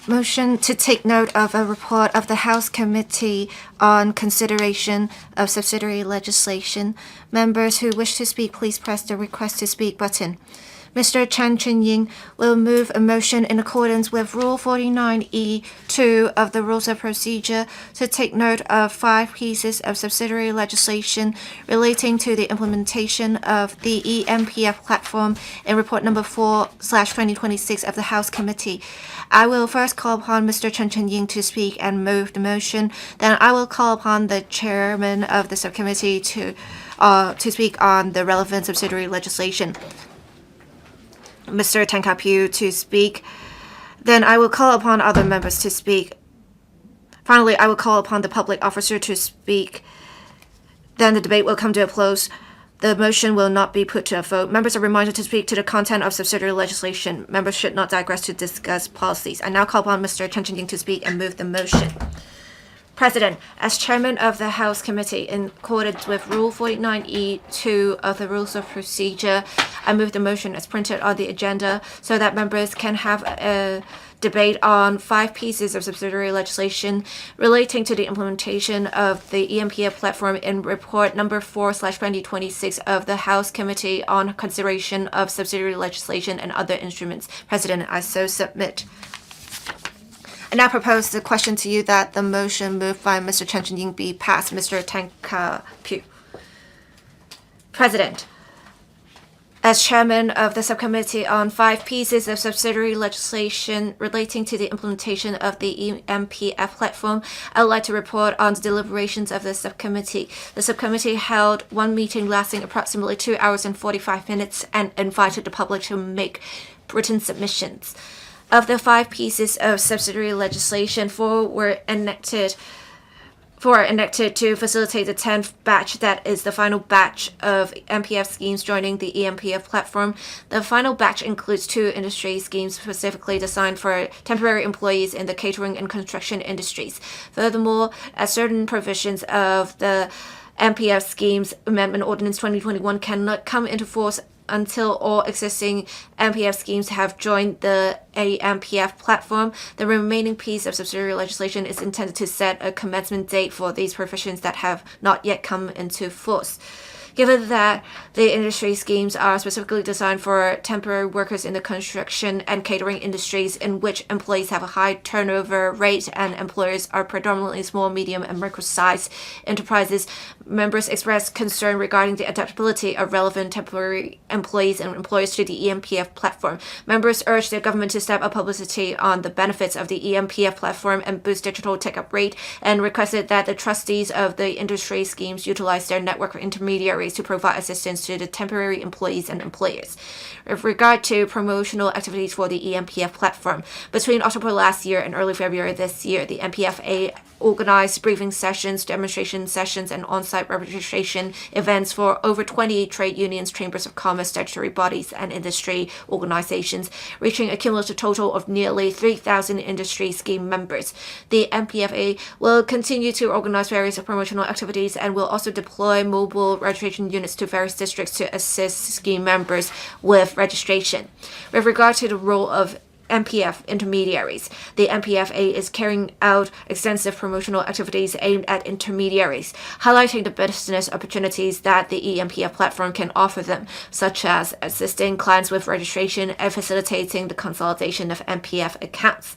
Motion to take note of a report of the House Committee on consideration of subsidiary legislation. Members who wish to speak, please press the Request to Speak button. Mr. Chun-ying will move a motion in accordance with Rule 49E2 of the Rules of Procedure to take note of 5 pieces of subsidiary legislation relating to the implementation of the EMPF platform in Report Number 4/2026 of the House Committee. I will first call upon Mr. Chun-ying to speak and move the motion. Then I will call upon the chairman of the subcommittee to speak on the relevant subsidiary legislation. Mr. Tenkapu to speak. Then I will call upon other members to speak. Finally, I will call upon the public officer to speak. Then the debate will come to a close. The motion will not be put to a vote. Members are reminded to speak to the content of subsidiary legislation. Members should not digress to discuss policies. I now call upon Mr. Chun-ying to speak and move the motion. President, as chairman of the House Committee, in accordance with Rule 49E2 of the Rules of Procedure, I move the motion as printed on the agenda so that members can have a debate on 5 pieces of subsidiary legislation relating to the implementation of the EMPF platform in Report Number 4/2026 of the House Committee on consideration of subsidiary legislation and other instruments. President, I so submit. I now propose the question to you that the motion moved by Mr. Chun-ying be passed. Mr. Tenkapu. President, as chairman of the subcommittee on 5 pieces of subsidiary legislation relating to the implementation of the EMPF platform, I would like to report on the deliberations of the subcommittee. The subcommittee held one meeting lasting approximately 2 hours and 45 minutes and invited the public to make written submissions. Of the 5 pieces of subsidiary legislation, 4 were enacted to facilitate the 10th batch, that is the final batch of MPF schemes joining the EMPF platform. The final batch includes 2 industry schemes specifically designed for temporary employees in the catering and construction industries. Furthermore, as certain provisions of the MPF schemes Amendment Ordinance 2021 cannot come into force until all existing MPF schemes have joined the AMPF platform, the remaining piece of subsidiary legislation is intended to set a commencement date for these provisions that have not yet come into force. Given that the industry schemes are specifically designed for temporary workers in the construction and catering industries, in which employees have a high turnover rate and employers are predominantly small, medium, and micro-sized enterprises, members expressed concern regarding the adaptability of relevant temporary employees and employers to the EMPF platform. Members urged the government to step up publicity on the benefits of the EMPF platform and boost digital take-up rate, and requested that the trustees of the industry schemes utilize their network of intermediaries to provide assistance to the temporary employees and employers. With regard to promotional activities for the EMPF platform, between October last year and early February this year, the MPFA organized briefing sessions, demonstration sessions, and on-site registration events for over 20 trade unions, chambers of commerce, statutory bodies, and industry organizations, reaching a cumulative total of nearly 3,000 industry scheme members. The MPFA will continue to organize various promotional activities and will also deploy mobile registration units to various districts to assist scheme members with registration. With regard to the role of MPF intermediaries, the MPFA is carrying out extensive promotional activities aimed at intermediaries, highlighting the business opportunities that the EMPF platform can offer them, such as assisting clients with registration and facilitating the consolidation of MPF accounts.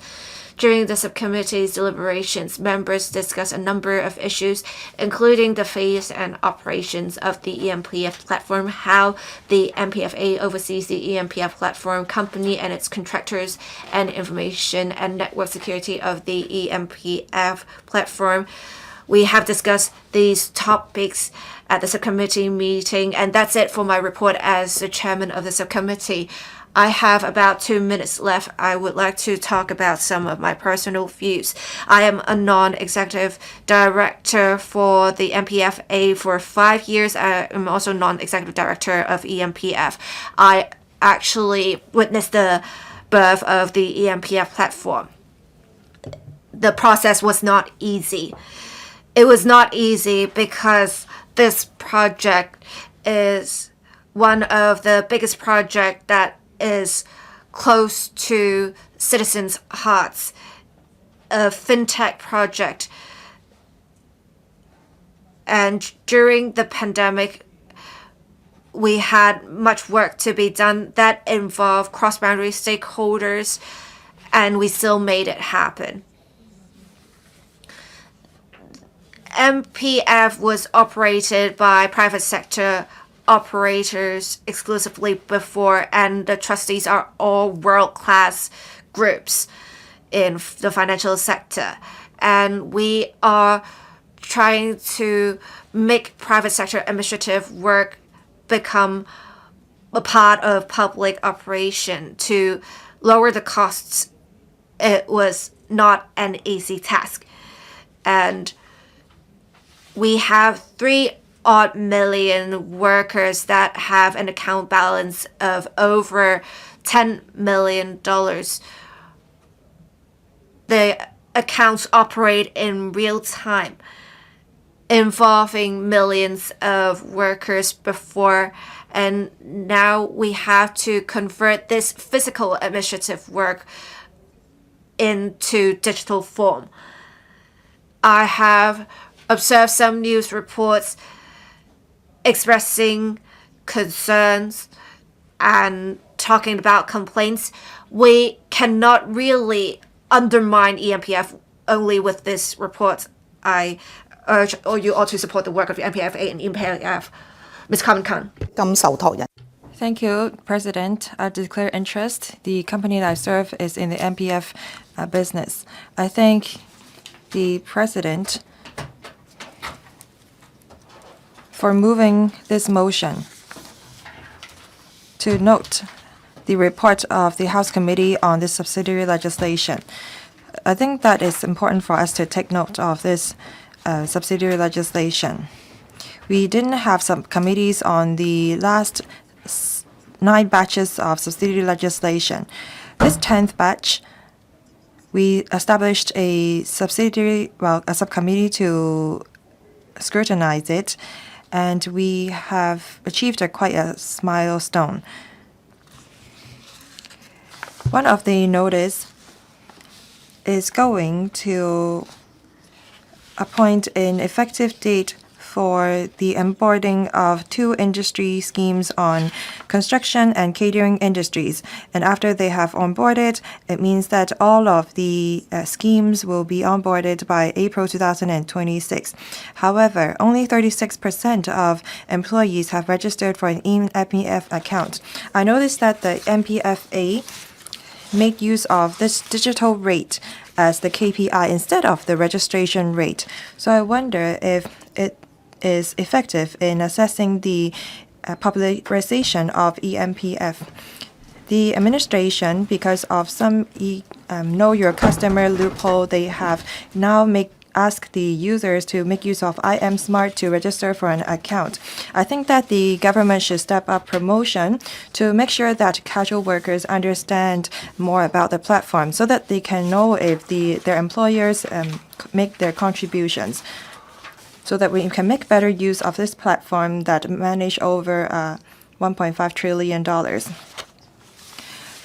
During the subcommittee's deliberations, members discussed a number of issues, including the phase and operations of the EMPF platform, how the MPFA oversees the EMPF platform company and its contractors, and information and network security of the EMPF platform. We have discussed these topics at the subcommittee meeting, and that's it for my report as the chairman of the subcommittee. I have about 2 minutes left. I would like to talk about some of my personal views. I am a non-executive director for the MPFA for 5 years. I am also non-executive director of EMPF. I actually witnessed the birth of the EMPF platform. The process was not easy. It was not easy because this project is one of the biggest projects that is close to citizens' hearts. A fintech project. And during the pandemic, we had much work to be done that involved cross-boundary stakeholders, and we still made it happen. MPF was operated by private sector operators exclusively before, and the trustees are all world-class groups in the financial sector. And we are trying to make private sector administrative work become a part of public operation to lower the costs. It was not an easy task. And we have 3 odd million workers that have an account balance of over $10 million. The accounts operate in real time, involving millions of workers before, and now we have to convert this physical administrative work into digital form. I have observed some news reports expressing concerns and talking about complaints. We cannot really undermine EMPF only with this report. I urge all you all to support the work of the MPFA and EMPF. Ms. Carmen Khan. Thank you, President. I declare interest. The company that I serve is in the MPF business. I thank the President for moving this motion to note the report of the House Committee on this subsidiary legislation. I think that it's important for us to take note of this subsidiary legislation. We didn't have some committees on the last 9 batches of subsidiary legislation. This 10th batch, we established a subcommittee to scrutinize it, and we have achieved quite a milestone. One of the notice is going to appoint an effective date for the onboarding of 2 industry schemes on construction and catering industries. And after they have onboarded, it means that all of the schemes will be onboarded by April 2026. However, only 36% of employees have registered for an MPF account. I noticed that the MPFA made use of this digital rate as the KPI instead of the registration rate. So I wonder if it is effective in assessing the popularization of EMPF. The administration, because of some know your customer loophole, they have now ask the users to make use of IM Smart to register for an account. I think that the government should step up promotion to make sure that casual workers understand more about the platform so that they can know if their employers make their contributions, so that we can make better use of this platform that manage over $1.5 trillion. The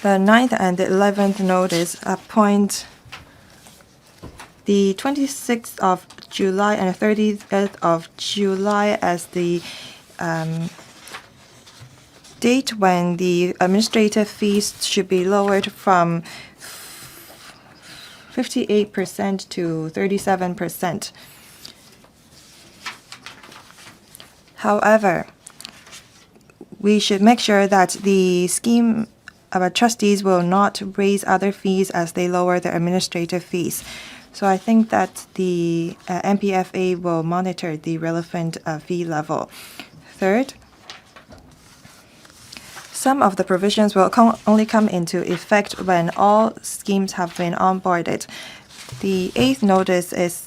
9th and the 11th notice appoint the 26th of July and 30th of July as the date when the administrative fees should be lowered from 58% to 37%. However, we should make sure that the scheme of our trustees will not raise other fees as they lower their administrative fees. So I think that the MPFA will monitor the relevant fee level. Third, some of the provisions will only come into effect when all schemes have been onboarded. The 8th notice is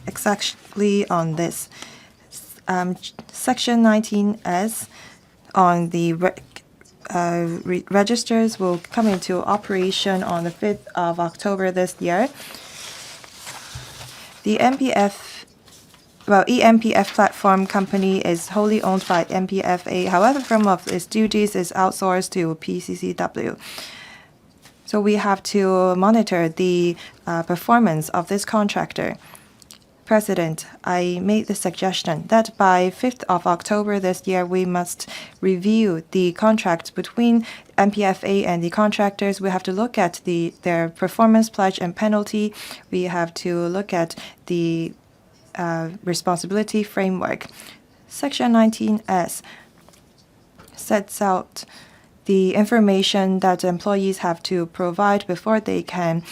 exactly on this. Section 19S on the registers will come into operation on the 5th of October this year. The EMPF platform company is wholly owned by MPFA. However, some of its duties is outsourced to PCCW. So we have to monitor the performance of this contractor. President, I made the suggestion that by 5th of October this year, we must review the contract between MPFA and the contractors. We have to look at their performance pledge and penalty. We have to look at the responsibility framework. Section 19S sets out the information that employees have to provide before they can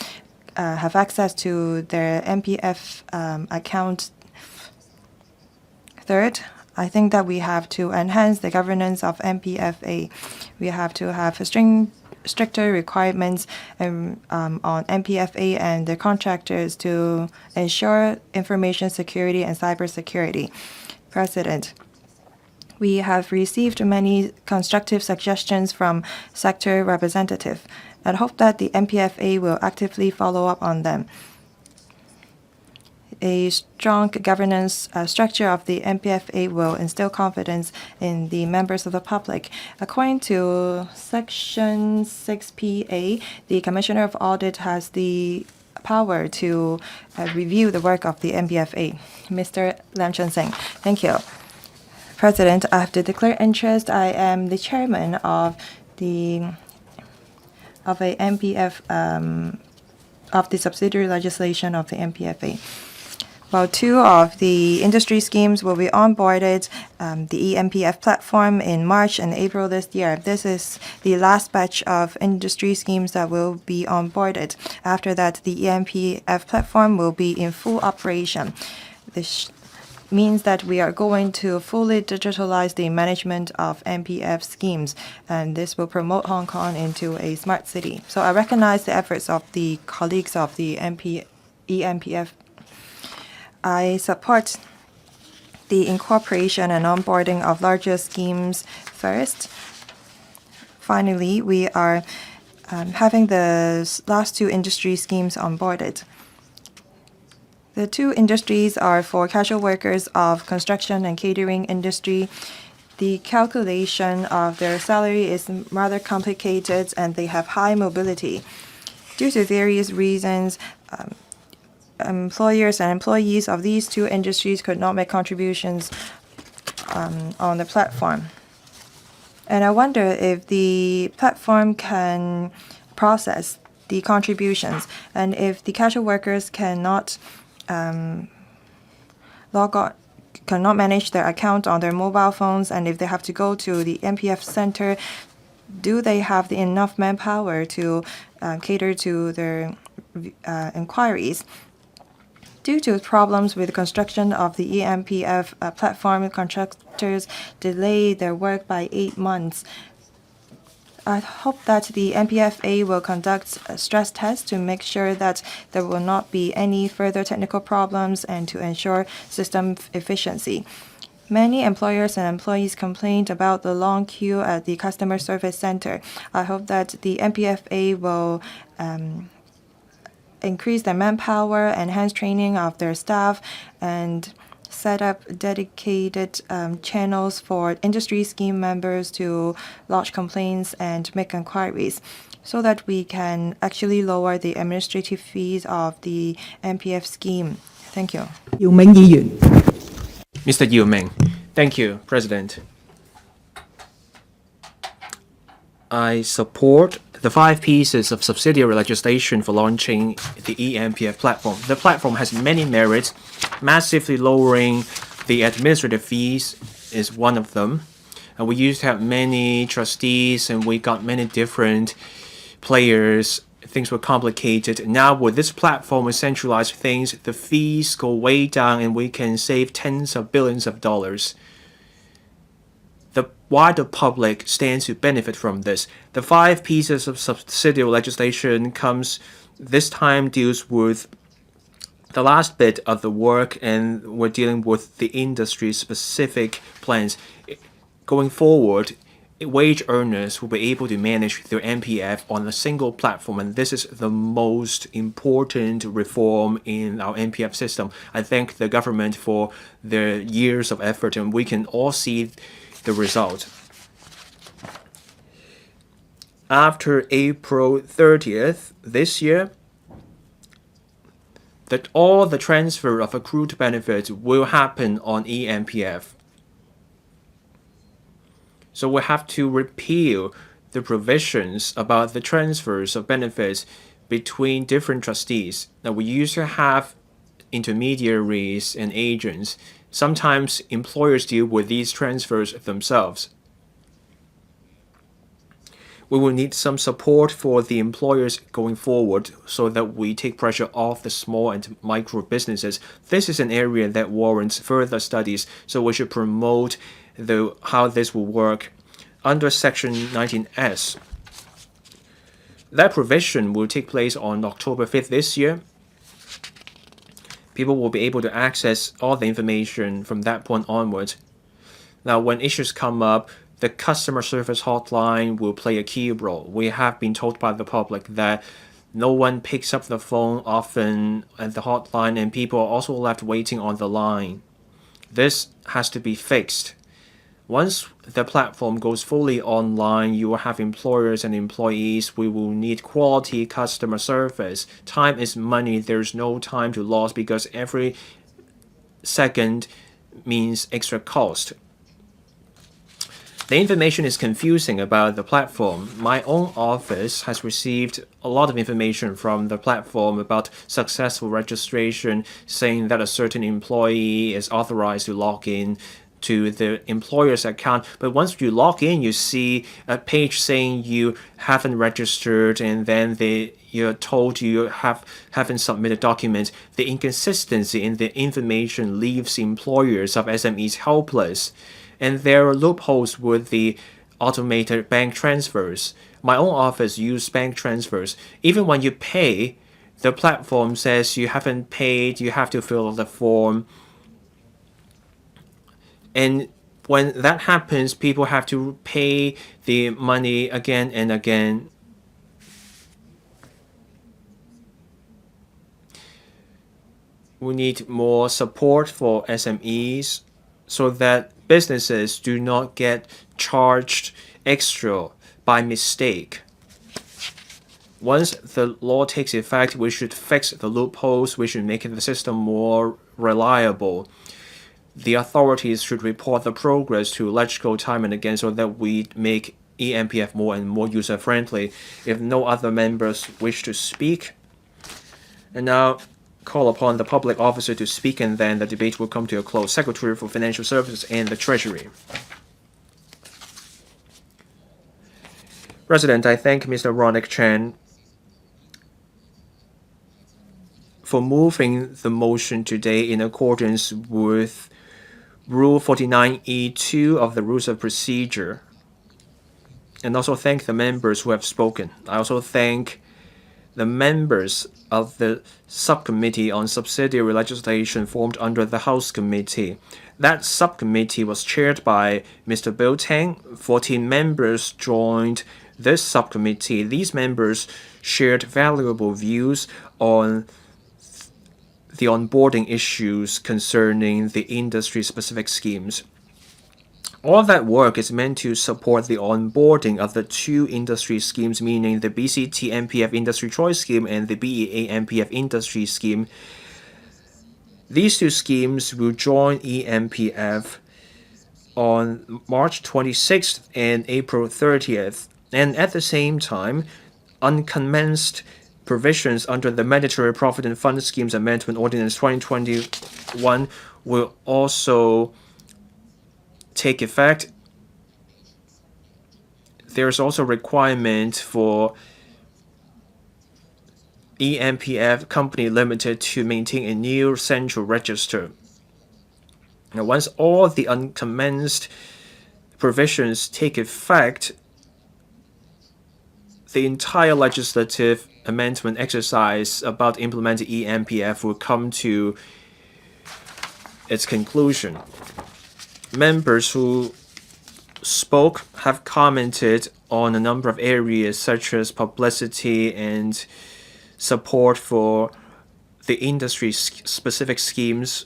have access to their MPF account. Third, I think that we have to enhance the governance of MPFA. We have to have stricter requirements on MPFA and the contractors to ensure information security and cybersecurity. President, we have received many constructive suggestions from sector representatives and hope that the MPFA will actively follow up on them. A strong governance structure of the MPFA will instill confidence in the members of the public. According to Section 6PA, the Commissioner of Audit has the power to review the work of the MPFA. Mr. Lam Chun-sing, thank you. President, I have to declare interest. I am the chairman of a MPF of the subsidiary legislation of the MPFA. Well, 2 of the industry schemes will be onboarded the eMPF platform in March and April this year. This is the last batch of industry schemes that will be onboarded. After that, the eMPF platform will be in full operation. This means that we are going to fully digitalize the management of MPF schemes, and this will promote Hong Kong into a smart city. So I recognize the efforts of the colleagues of the eMPF. I support the incorporation and onboarding of larger schemes first. Finally, we are having the last 2 industry schemes onboarded. The 2 industries are for casual workers of construction and catering industry. The calculation of their salary is rather complicated and they have high mobility. Due to various reasons, employers and employees of these 2 industries could not make contributions on the platform. And I wonder if the platform can process the contributions, and if the casual workers cannot cannot manage their account on their mobile phones, and if they have to go to the MPF center, do they have enough manpower to cater to their inquiries? Due to problems with the construction of the eMPF platform, contractors delay their work by 8 months. I hope that the MPFA will conduct a stress test to make sure that there will not be any further technical problems and to ensure system efficiency. Many employers and employees complained about the long queue at the customer service center. I hope that the MPFA will increase their manpower, enhance training of their staff, and set up dedicated channels for industry scheme members to lodge complaints and make inquiries so that we can actually lower the administrative fees of the MPF scheme. Thank you. Mr. Yao Ming. Thank you, President. I support the 5 pieces of subsidiary legislation for launching the eMPF platform. The platform has many merits. Massively lowering the administrative fees is one of them. And we used to have many trustees and we got many different players. Things were complicated. Now with this platform, we centralize things. The fees go way down and we can save tens of billions of dollars. The wider public stands to benefit from this. The 5 pieces of subsidiary legislation this time deals with the last bit of the work, and we're dealing with the industry-specific plans. Going forward, wage earners will be able to manage their MPF on a single platform, and this is the most important reform in our MPF system. I thank the government for their years of effort, and we can all see the result. after April 30th this year, that all the transfer of accrued benefits will happen on eMPF. So we have to repeal the provisions about the transfers of benefits between different trustees. Now, we used to have intermediaries and agents. Sometimes employers deal with these transfers themselves. We will need some support for the employers going forward so that we take pressure off the small and micro businesses. This is an area that warrants further studies, so we should promote how this will work under Section 19S. That provision will take place on October 5th this year. People will be able to access all the information from that point onwards. Now, when issues come up, the customer service hotline will play a key role. We have been told by the public that no one picks up the phone often at the hotline, and people are also left waiting on the line. This has to be fixed. Once the platform goes fully online, you will have employers and employees. We will need quality customer service. Time is money. There's no time to lose because every second means extra cost. The information is confusing about the platform. My own office has received a lot of information from the platform about successful registration, saying that a certain employee is authorized to log in to the employer's account. But once you log in, you see a page saying you haven't registered, and then you're told you haven't submitted documents. The inconsistency in the information leaves employers of SMEs helpless. And there are loopholes with the automated bank transfers. My own office uses bank transfers. Even when you pay, the platform says you haven't paid, you have to fill out the form. And when that happens, people have to pay the money again and again. We need more support for SMEs so that businesses do not get charged extra by mistake. Once the law takes effect, we should fix the loopholes. We should make the system more reliable. The authorities should report the progress to LegCo time and again so that we make eMPF more and more user-friendly. If no other members wish to speak, and now call upon the public officer to speak, and then the debate will come to a close. Secretary for Financial Services and the Treasury. President, I thank Mr. Ronick Chan for moving the motion today in accordance with Rule 49E2 of the Rules of Procedure, and also thank the members who have spoken. I also thank the members of the subcommittee on subsidiary legislation formed under the House Committee. That subcommittee was chaired by Mr. Bill Tang. 14 members joined this subcommittee. These members shared valuable views on the onboarding issues concerning the industry-specific schemes. All that work is meant to support the onboarding of the two industry schemes, meaning the BCT MPF Industry Choice Scheme and the BEA MPF Industry Scheme. These two schemes will join eMPF on March 26th and April 30th. And at the same time, uncommenced provisions under the Mandatory Provident Fund Schemes Amendment Ordinance 2021 will also take effect. There's also a requirement for eMPF Company Limited to maintain a new central register. Now, once all the uncommenced provisions take effect, the entire legislative amendment exercise about implementing eMPF will come to its conclusion. Members who spoke have commented on a number of areas such as publicity and support for the industry-specific schemes.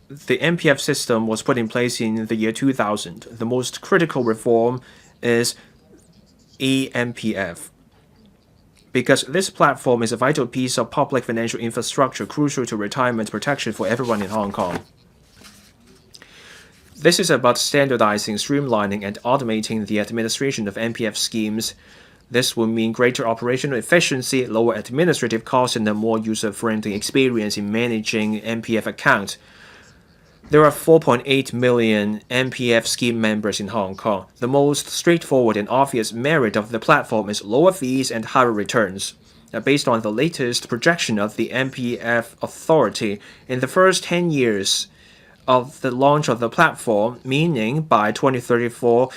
The MPF system was put in place in the year 2000. The most critical reform is EMPF, because this platform is a vital piece of public financial infrastructure crucial to retirement protection for everyone in Hong Kong. This is about standardizing, streamlining, and automating the administration of MPF schemes. This will mean greater operational efficiency, lower administrative costs, and a more user-friendly experience in managing MPF accounts. There are 4.8 million MPF scheme members in Hong Kong. The most straightforward and obvious merit of the platform is lower fees and higher returns. Based on the latest projection of the MPF Authority, in the first 10 years of the launch of the platform, meaning by 2034,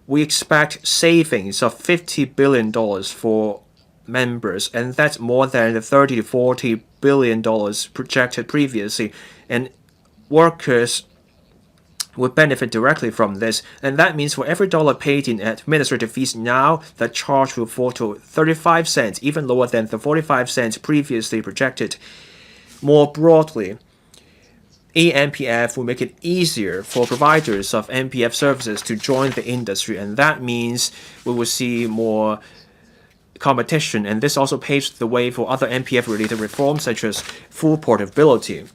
we expect savings of $50 billion for members, and that's more than the $30 to $40 billion projected previously. And workers would benefit directly from this, and that means for every dollar paid in administrative fees now, the charge will fall to 35 cents, even lower than the 45 cents previously projected. More broadly, EMPF will make it easier for providers of MPF services to join the industry, and that means we will see more competition, and this also paves the way for other MPF-related reforms such as full portability.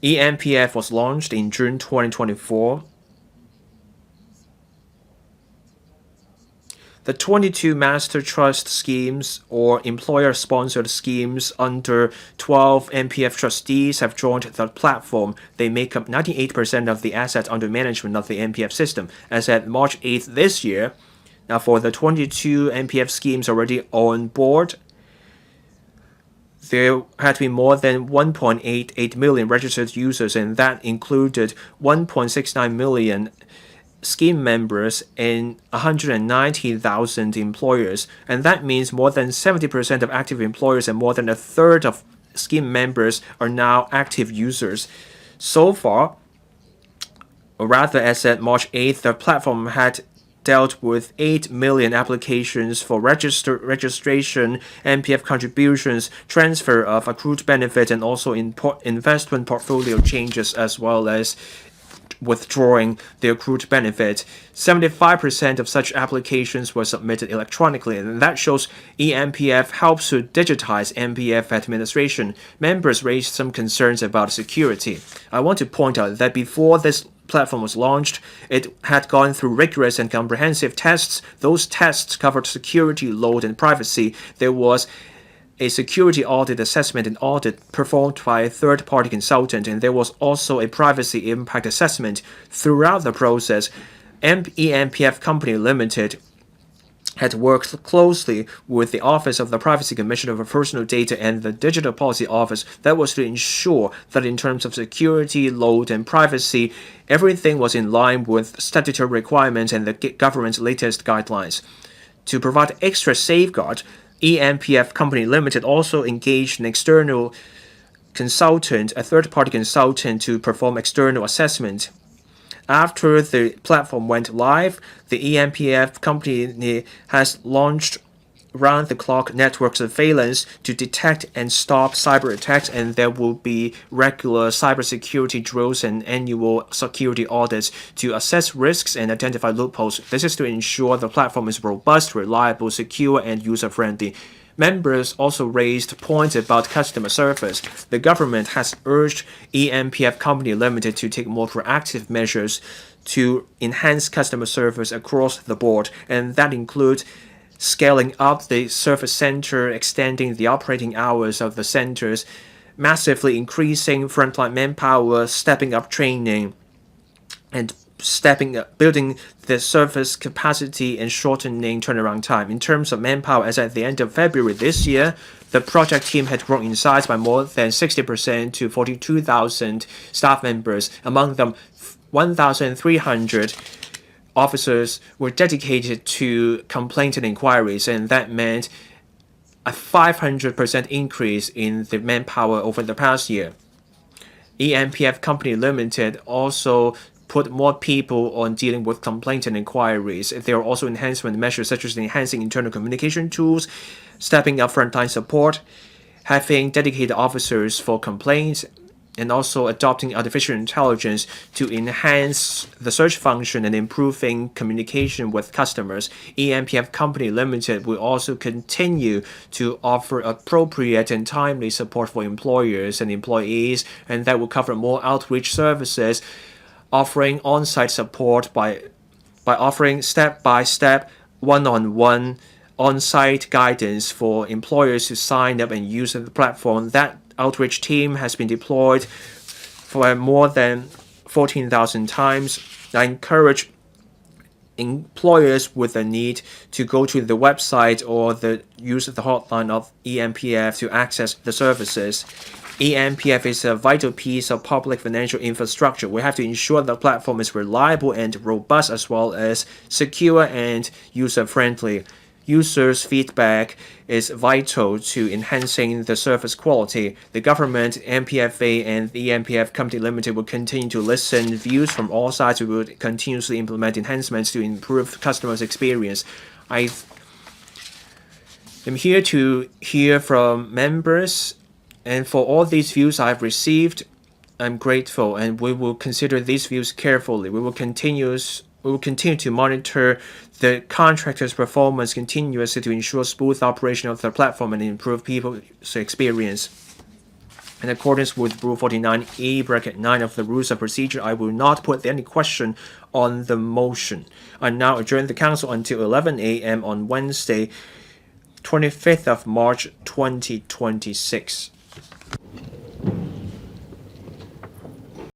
EMPF was launched in June 2024. The 22 master trust schemes or employer-sponsored schemes under 12 MPF trustees have joined the platform. They make up 98% of the assets under management of the MPF system. As at March 8th this year, now for the 22 MPF schemes already on board, there had been more than 1.88 million registered users, and that included 1.69 million scheme members and 190,000 employers, and that means more than 70% of active employers and more than a third of scheme members are now active users. So far, or rather as at March 8th, the platform had dealt with 8 million applications for registration, MPF contributions, transfer of accrued benefit, and also investment portfolio changes, as well as withdrawing the accrued benefit. 75% of such applications were submitted electronically, and that shows EMPF helps to digitize MPF administration. Members raised some concerns about security. I want to point out that before this platform was launched, it had gone through rigorous and comprehensive tests. Those tests covered security, load, and privacy. There was a security audit assessment and audit performed by a third-party consultant, and there was also a privacy impact assessment. Throughout the process, EMPF Company Limited had worked closely with the Office of the Privacy Commissioner for Personal Data and the Digital Policy Office. That was to ensure that in terms of security, load, and privacy, everything was in line with statutory requirements and the government's latest guidelines. To provide extra safeguard, EMPF Company Limited also engaged an external consultant, a third-party consultant, to perform external assessment. After the platform went live, the EMPF company has launched round-the-clock network surveillance to detect and stop cyber attacks, and there will be regular cybersecurity drills and annual security audits to assess risks and identify loopholes. This is to ensure the platform is robust, reliable, secure, and user-friendly. Members also raised points about customer service. The government has urged EMPF Company Limited to take more proactive measures to enhance customer service across the board, and that includes scaling up the service center, extending the operating hours of the centers, massively increasing frontline manpower, stepping up training, and building the service capacity and shortening turnaround time. In terms of manpower, as at the end of February this year, the project team had grown in size by more than 60% to 42,000 staff members. Among them, 1,300 officers were dedicated to complaints and inquiries, and that meant a 500% increase in the manpower over the past year. EMPF Company Limited also put more people on dealing with complaints and inquiries. There are also enhancement measures such as enhancing internal communication tools, stepping up frontline support, having dedicated officers for complaints, and also adopting artificial intelligence to enhance the search function and improving communication with customers. eMPF Company Limited will also continue to offer appropriate and timely support for employers and employees, and that will cover more outreach services, offering on-site support by offering step-by-step, one-on-one on-site guidance for employers to sign up and use the platform. That outreach team has been deployed for more than 14,000 times. I encourage employers with a need to go to the website or use the hotline of eMPF to access the services. eMPF is a vital piece of public financial infrastructure. We have to ensure the platform is reliable and robust, as well as secure and user-friendly. Users' feedback is vital to enhancing the service quality. The government, MPFA, and the eMPF Company Limited will continue to listen views from all sides. We will continuously implement enhancements to improve customers' experience. I am here to hear from members, and for all these views I've received, I'm grateful, and we will consider these views carefully. We will continue to monitor the contractor's performance continuously to ensure smooth operation of the platform and improve people's experience. In accordance with Rule 49E(9) of the Rules of Procedure, I will not put any question on the motion. I now adjourn the Council until 11 a.m. on Wednesday, 25th of March 2026.